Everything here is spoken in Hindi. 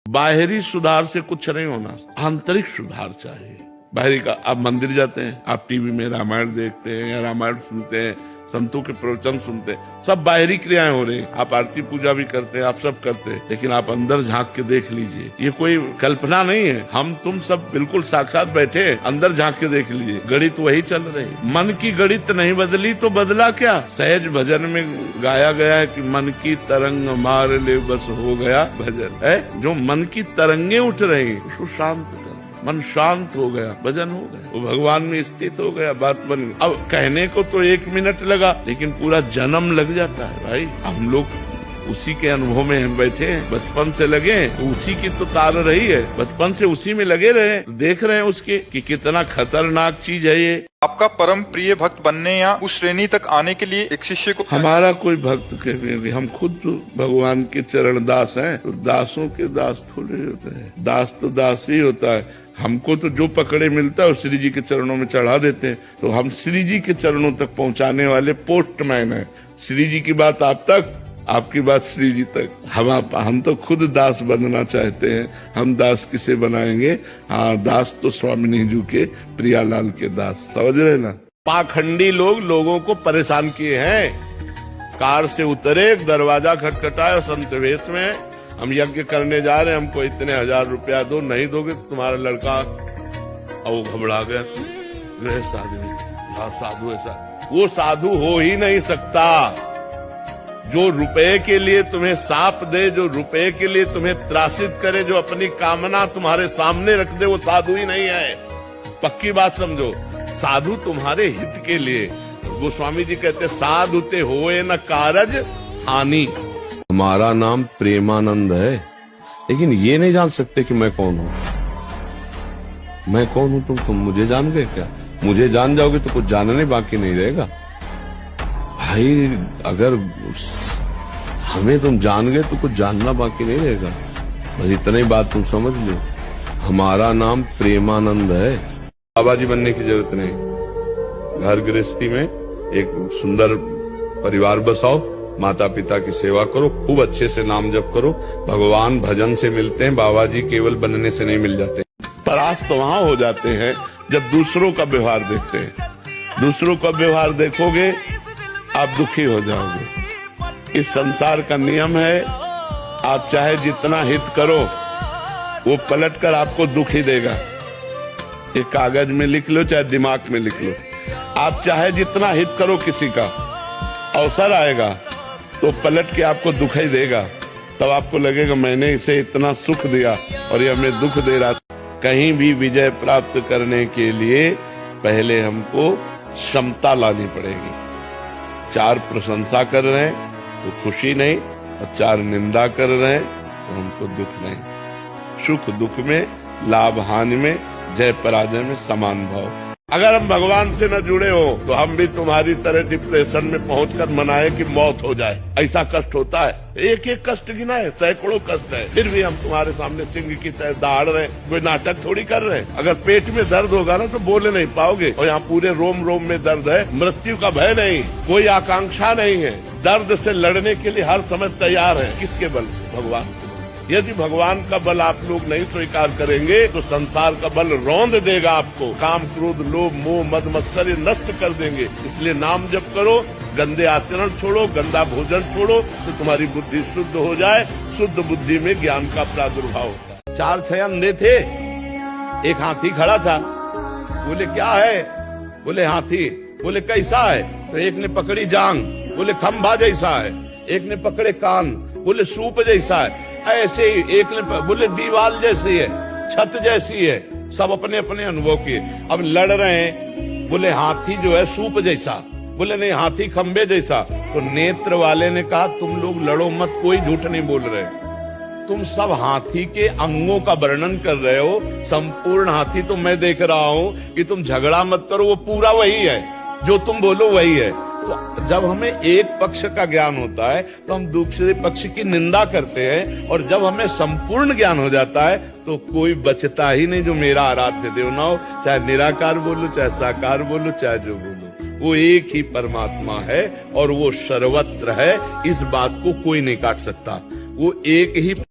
बाहरी सुधार से कुछ नहीं होना, आंतरिक सुधार चाहिए। बाहरी का, आप मंदिर जाते हैं, आप टीवी में रामायण देखते हैं या रामायण सुनते हैं, संतों के प्रवचन सुनते हैं, सब बाहरी क्रियाएं हो रही हैं। आप आरती पूजा भी करते हैं, आप सब करते हैं, लेकिन आप अंदर झांक के देख लीजिए। ये कोई कल्पना नहीं है, हम तुम सब बिल्कुल साक्षात बैठे हैं, अंदर झांक के देख लीजिए। गणित वही चल रही, मन की गणित नहीं बदली तो बदला क्या। सहज भजन में गाया गया है कि मन की तरंग मार ले बस हो गया भजन है। जो मन की तरंगे उठ रही उसको शांत कर, मन शांत हो गया, भजन हो गया, वो भगवान में स्थित हो गया, बात बन गई। अब कहने को तो 1 मिनट लगा, लेकिन पूरा जन्म लग जाता है भाई। हम लोग उसी के अनुभव में हम बैठे हैं, बचपन से लगे हैं, तो उसी की तो तार रही है, बचपन से उसी में लगे रहे, देख रहे हैं उसके कि कितना खतरनाक चीज है ये। आपका परम प्रिय भक्त बनने या उस श्रेणी तक आने के लिए एक शिष्य को, हमारा कोई भक्त के लिए, हम खुद तो भगवान के चरण दास हैं, तो दासों के दास थोड़े होते हैं, दास तो दास ही होता है। हमको तो जो पकड़े मिलता है वो श्री जी के चरणों में चढ़ा देते हैं, तो हम श्री जी के चरणों तक पहुंचाने वाले पोस्टमैन हैं। श्री जी की बात आप तक, आपकी बात श्री जी तक। हम तो खुद दास बनना चाहते हैं, हम दास किसे बनाएंगे। हाँ, दास तो स्वामिनी जी के, प्रियालाल के दास, समझ रहे ना। पाखंडी लोग लोगों को परेशान किए हैं। कार से उतरे, दरवाजा खटखटाए, संत वेश में, हम यज्ञ करने जा रहे हैं, हमको इतने 1000 रुपया दो, नहीं दोगे तो तुम्हारा लड़का, और वो घबरा गया। गृहस्थ आदमी, यार साधु ऐसा, वो साधु हो ही नहीं सकता। जो रुपए के लिए तुम्हें साप दे, जो रुपए के लिए तुम्हें त्रासित करे, जो अपनी कामना तुम्हारे सामने रख दे, वो साधु ही नहीं है। पक्की बात समझो, साधु तुम्हारे हित के लिए। गोस्वामी जी कहते साधु ते होए न कारज हानि। हमारा नाम प्रेमानंद है, लेकिन ये नहीं जान सकते कि मैं कौन हूँ। मैं कौन हूँ तुम मुझे जान गए क्या? मुझे जान जाओगे तो कुछ जानने बाकी नहीं रहेगा भाई। अगर हमें तुम जान गए तो कुछ जानना बाकी नहीं रहेगा। बस इतना ही बात तुम समझ लो, हमारा नाम प्रेमानंद है। बाबा जी बनने की जरूरत नहीं, घर गृहस्थी में एक सुंदर परिवार बसाओ, माता पिता की सेवा करो, खूब अच्छे से नाम जप करो। भगवान भजन से मिलते हैं, बाबा जी केवल बनने से नहीं मिल जाते। परास्त तो वहां हो जाते हैं जब दूसरों का व्यवहार देखते हैं। दूसरों का व्यवहार देखोगे आप दुखी हो जाओगे। इस संसार का नियम है, आप चाहे जितना हित करो वो पलटकर आपको दुख ही देगा। एक कागज में लिख लो, चाहे दिमाग में लिख लो, आप चाहे जितना हित करो किसी का, अवसर आएगा तो पलट के आपको दुख ही देगा। तब आपको लगेगा मैंने इसे इतना सुख दिया और ये हमें दुख दे रहा। कहीं भी विजय प्राप्त करने के लिए पहले हमको क्षमता लानी पड़ेगी। 4 प्रशंसा कर रहे हैं तो खुशी नहीं, और 4 निंदा कर रहे हैं तो हमको दुख नहीं। सुख दुख में, लाभ हानि में, जय पराजय में समान भाव। अगर हम भगवान से न जुड़े हो तो हम भी तुम्हारी तरह डिप्रेशन में पहुंचकर मनाए कि मौत हो जाए। ऐसा कष्ट होता है, एक एक कष्ट गिना है, सैकड़ों कष्ट है, फिर भी हम तुम्हारे सामने सिंह की तरह दहाड़ रहे हैं। कोई नाटक थोड़ी कर रहे हैं। अगर पेट में दर्द होगा ना तो बोले नहीं पाओगे, और यहाँ पूरे रोम रोम में दर्द है। मृत्यु का भय नहीं, कोई आकांक्षा नहीं है, दर्द से लड़ने के लिए हर समय तैयार है। किसके बल से? भगवान के बल। यदि भगवान का बल आप लोग नहीं स्वीकार करेंगे तो संसार का बल रौंद देगा आपको। काम क्रोध लोभ मोह मद मत्सर नष्ट कर देंगे। इसलिए नाम जप करो, गंदे आचरण छोड़ो, गंदा भोजन छोड़ो, तो तुम्हारी बुद्धि शुद्ध हो जाए। शुद्ध बुद्धि में ज्ञान का प्रादुर्भाव होता है। 4-6 अंधे थे, एक हाथी खड़ा था। बोले क्या है? बोले हाथी। बोले कैसा है? तो एक ने पकड़ी जांग, बोले खंभा जैसा है। एक ने पकड़े कान, बोले सूप जैसा है। ऐसे ही एक ने बोले दीवार जैसी है, छत जैसी है। सब अपने अपने अनुभव किए, अब लड़ रहे हैं। बोले हाथी जो है सूप जैसा, बोले नहीं हाथी खंबे जैसा। तो नेत्र वाले ने कहा तुम लोग लड़ो मत, कोई झूठ नहीं बोल रहे, तुम सब हाथी के अंगों का वर्णन कर रहे हो। संपूर्ण हाथी तो मैं देख रहा हूं कि तुम झगड़ा मत करो, वो पूरा वही है, जो तुम बोलो वही है। तो जब हमें एक पक्ष का ज्ञान होता है तो हम दूसरे पक्ष की निंदा करते हैं, और जब हमें संपूर्ण ज्ञान हो जाता है तो कोई बचता ही नहीं जो मेरा आराध्य देव ना हो। चाहे निराकार बोलो, चाहे साकार बोलो, चाहे जो बोलो, वो एक ही परमात्मा है और वो सर्वत्र है। इस बात को कोई नहीं काट सकता। वो एक ही